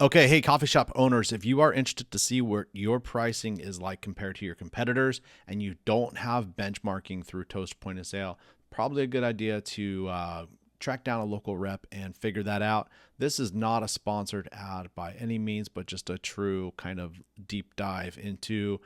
Okay, hey, coffee shop owners, if you are interested to see what your pricing is like compared to your competitors and you don't have benchmarking through Toast Point of Sale, probably a good idea to track down a local rep and figure that out. This is not a sponsored ad by any means, but just a true kind of deep dive into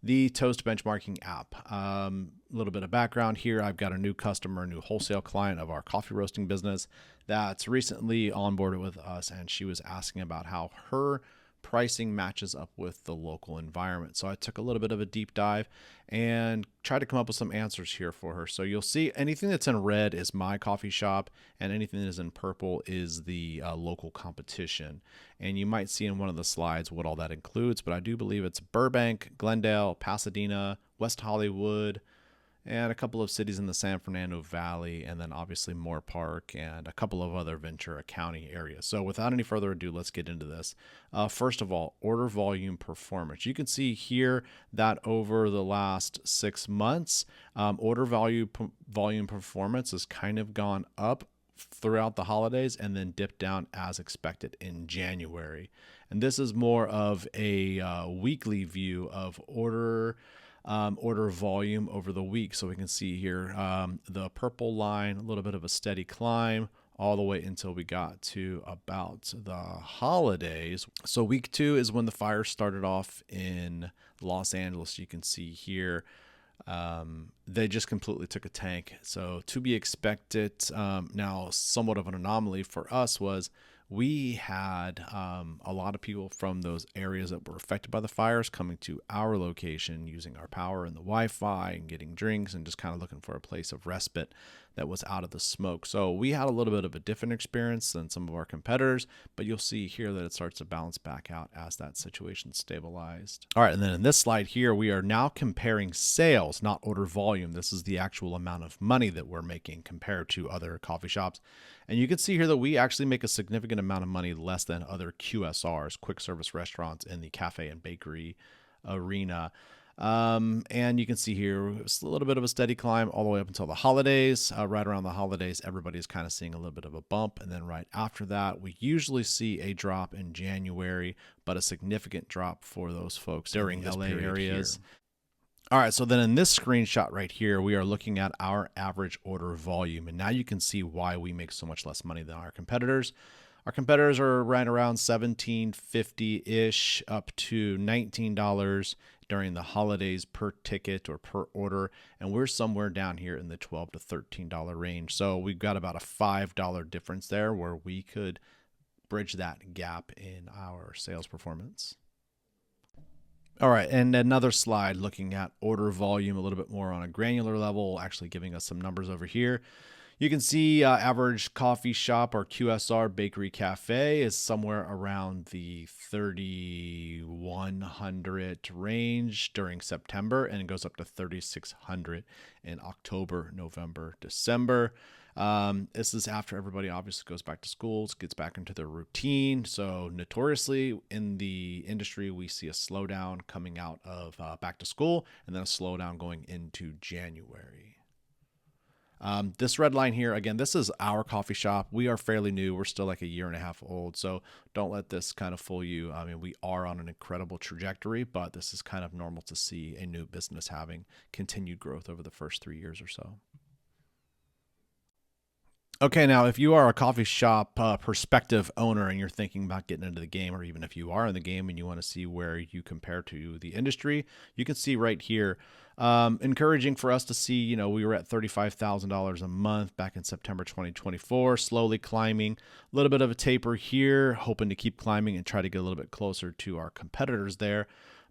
the Toast benchmarking app. A little bit of background here. I've got a new customer, a new wholesale client of our coffee roasting business that's recently onboarded with us, and she was asking about how her pricing matches up with the local environment. So I took a little bit of a deep dive and tried to come up with some answers here for her. So you'll see anything that's in red is my coffee shop, and anything that is in purple is the local competition. And you might see in one of the slides what all that includes, but I do believe it's Burbank, Glendale, Pasadena, West Hollywood, and a couple of cities in the San Fernando Valley, and then obviously Moore Park and a couple of other Ventura County areas. So without any further ado, let's get into this. First of all, order volume performance. You can see here that over the last 6 months, order volume performance has kind of gone up throughout the holidays and then dipped down as expected in January. And this is more of a weekly view of order volume over the week. So we can see here the purple line, a little bit of a steady climb all the way until we got to about the holidays. So week 2 is when the fire started off in Los Angeles. You can see here they just completely took a tank. So to be expected. Now, somewhat of an anomaly for us was we had a lot of people from those areas that were affected by the fires coming to our location using our power and the Wi-Fi and getting drinks and just kind of looking for a place of respite that was out of the smoke. So we had a little bit of a different experience than some of our competitors, but you'll see here that it starts to bounce back out as that situation stabilized. All right, and then in this slide here, we are now comparing sales, not order volume. This is the actual amount of money that we're making compared to other coffee shops. And you can see here that we actually make a significant amount of money less than other QSRs, quick service restaurants in the cafe and bakery arena. And you can see here it's a little bit of a steady climb all the way up until the holidays. Right around the holidays, everybody's kind of seeing a little bit of a bump. And then right after that, we usually see a drop in January, but a significant drop for those folks during in the LA areas. Here. All right, so then in this screenshot right here, we are looking at our average order volume. And now you can see why we make so much less money than our competitors. Our competitors are right around $17.50-ish up to $19 during the holidays per ticket or per order. And we're somewhere down here in the $12 to $13 range. So we've got about a $5 difference there where we could bridge that gap in our sales performance. All right, and another slide looking at order volume a little bit more on a granular level, actually giving us some numbers over here. You can see average coffee shop or QSR bakery cafe is somewhere around the 3,100 range during September, and it goes up to 3,600 in October, November, December. This is after everybody obviously goes back to schools, gets back into their routine. So notoriously in the industry, we see a slowdown coming out of back to school and then a slowdown going into January. This red line here, again, this is our coffee shop. We are fairly new. We're still like a year and a half old. So don't let this kind of fool you. I mean, we are on an incredible trajectory, but this is kind of normal to see a new business having continued growth over the first 3 years or so. Okay, now if you are a coffee shop prospective owner and you're thinking about getting into the game, or even if you are in the game and you want to see where you compare to the industry, you can see right here, encouraging for us to see, we were at $35,000 a month back in September 2024, slowly climbing, a little bit of a taper here, hoping to keep climbing and try to get a little bit closer to our competitors there.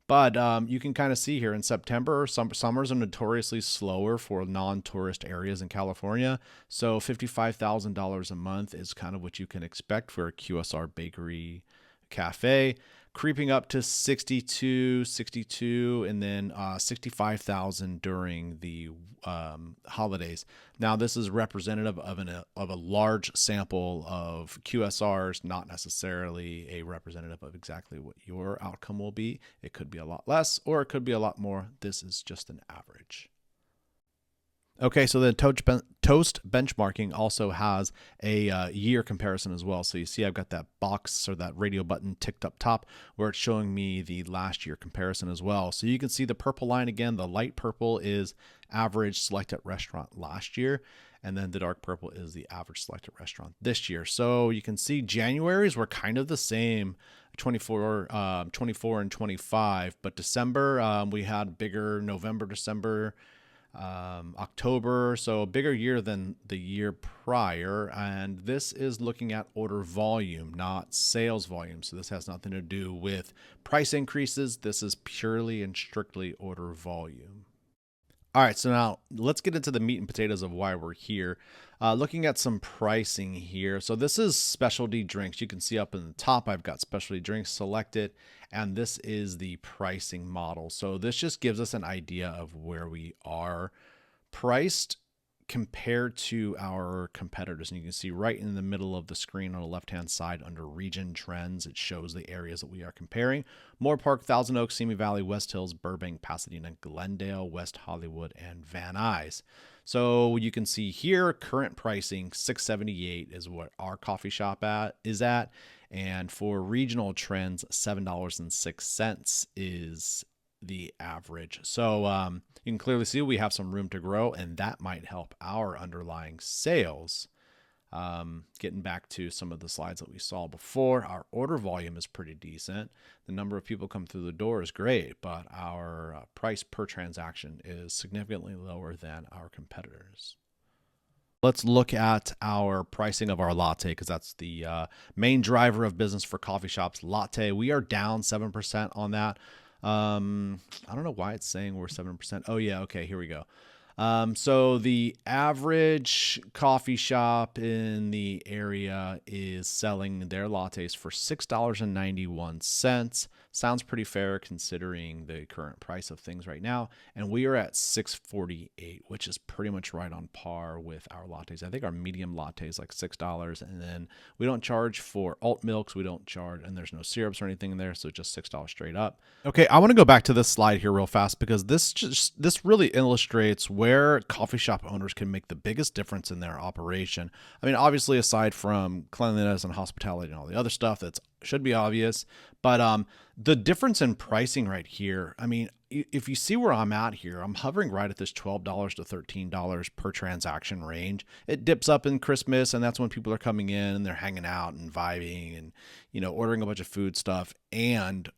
But you can kind of see here in September, summers are notoriously slower for non-tourist areas in California. So $55,000 a month is kind of what you can expect for a QSR bakery cafe, creeping up to 62, and then 65,000 during the holidays. Now, this is representative of a large sample of QSRs, not necessarily a representative of exactly what your outcome will be. It could be a lot less, or it could be a lot more. This is just an average. Okay, so the Toast benchmarking also has a year comparison as well. So you see I've got that box or that radio button ticked up top where it's showing me the last year comparison as well. So you can see the purple line again. The light purple is average selected restaurant last year. And then the dark purple is the average selected restaurant this year. So you can see January's were kind of the same, 24 and 25. But December, we had bigger November, December, October, so a bigger year than the year prior. And this is looking at order volume, not sales volume. So this has nothing to do with price increases. This is purely and strictly order volume. All right, so now let's get into the meat and potatoes of why we're here. Looking at some pricing here. So this is specialty drinks. You can see up in the top, I've got specialty drinks selected, and this is the pricing model. So this just gives us an idea of where we are priced compared to our competitors. And you can see right in the middle of the screen on the left-hand side under region trends, it shows the areas that we are comparing. Moore Park, Thousand Oaks, Simi Valley, West Hills, Burbank, Pasadena, Glendale, West Hollywood, and Van Nuys. So you can see here, current pricing, $6.78 is what our coffee shop is at. And for regional trends, $7.06 is the average. So you can clearly see we have some room to grow, and that might help our underlying sales. Getting back to some of the slides that we saw before, our order volume is pretty decent. The number of people come through the door is great, but our price per transaction is significantly lower than our competitors. Let's look at our pricing of our latte because that's the main driver of business for coffee shops. Latte, we are down 7% on that. I don't know why it's saying we're 7%. Oh yeah. Okay. Here we go. So the average coffee shop in the area is selling their lattes for $6.91. Sounds pretty fair considering the current price of things right now. And we are at $6.48, which is pretty much right on par with our lattes. I think our medium latte is like $6. And then we don't charge for alt milks. We don't charge, and there's no syrups or anything in there. So just $6 straight up. Okay. I want to go back to this slide here real fast because this really illustrates where coffee shop owners can make the biggest difference in their operation. I mean, obviously, aside from cleanliness and hospitality and all the other stuff that should be obvious, but the difference in pricing right here, I mean, if you see where I'm at here, I'm hovering right at this $12 to $13 per transaction range. It dips up in Christmas, and that's when people are coming in and they're hanging out and vibing and, ordering a bunch of food stuff and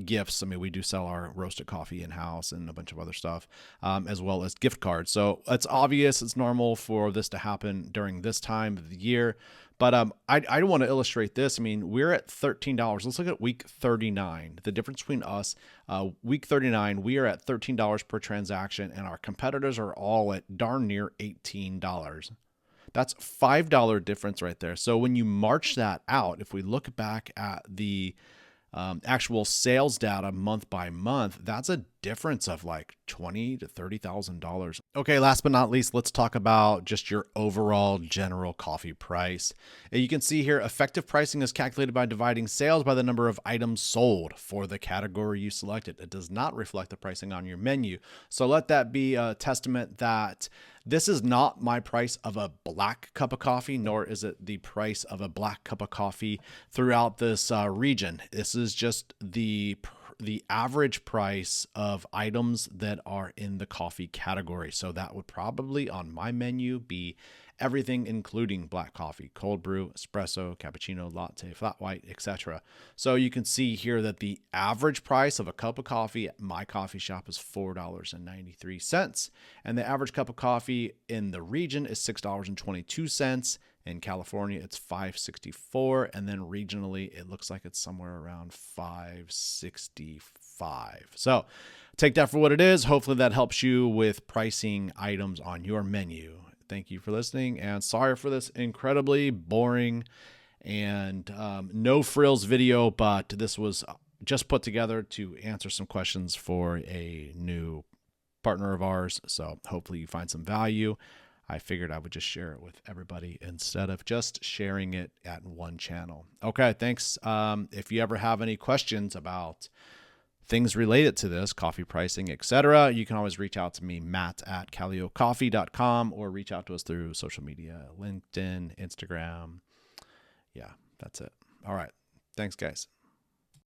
gifts. I mean, we do sell our roasted coffee in-house and a bunch of other stuff, as well as gift cards. So it's obvious, it's normal for this to happen during this time of the year. But I want to illustrate this. I mean, we're at $13. Let's look at week 39. The difference between us, week 39, we are at $13 per transaction, and our competitors are all at darn near $18. That's $5 difference right there. So when you march that out, if we look back at the actual sales data month by month, that's a difference of like $20,000 to $30,000. Okay, last but not least, let's talk about just your overall general coffee price. And you can see here, effective pricing is calculated by dividing sales by the number of items sold for the category you selected. It does not reflect the pricing on your menu. So let that be a testament that this is not my price of a black cup of coffee, nor is it the price of a black cup of coffee throughout this region. This is just the average price of items that are in the coffee category. So that would probably on my menu be everything including black coffee, cold brew, espresso, cappuccino, latte, flat white, etc. So you can see here that the average price of a cup of coffee at my coffee shop is $4.93, and the average cup of coffee in the region is $6.22. In California, it's $5.64, and then regionally, it looks like it's somewhere around $5.65. So take that for what it is. Hopefully that helps you with pricing items on your menu. Thank you for listening, and sorry for this incredibly boring and no frills video, but this was just put together to answer some questions for a new partner of ours. So hopefully you find some value. I figured I would just share it with everybody instead of just sharing it at one channel. Okay, thanks. If you ever have any questions about things related to this, coffee pricing, etc., you can always reach out to me, matt@calliocoffee.com, or reach out to us through social media, LinkedIn, Instagram. Yeah, that's it. All right. Thanks, guys.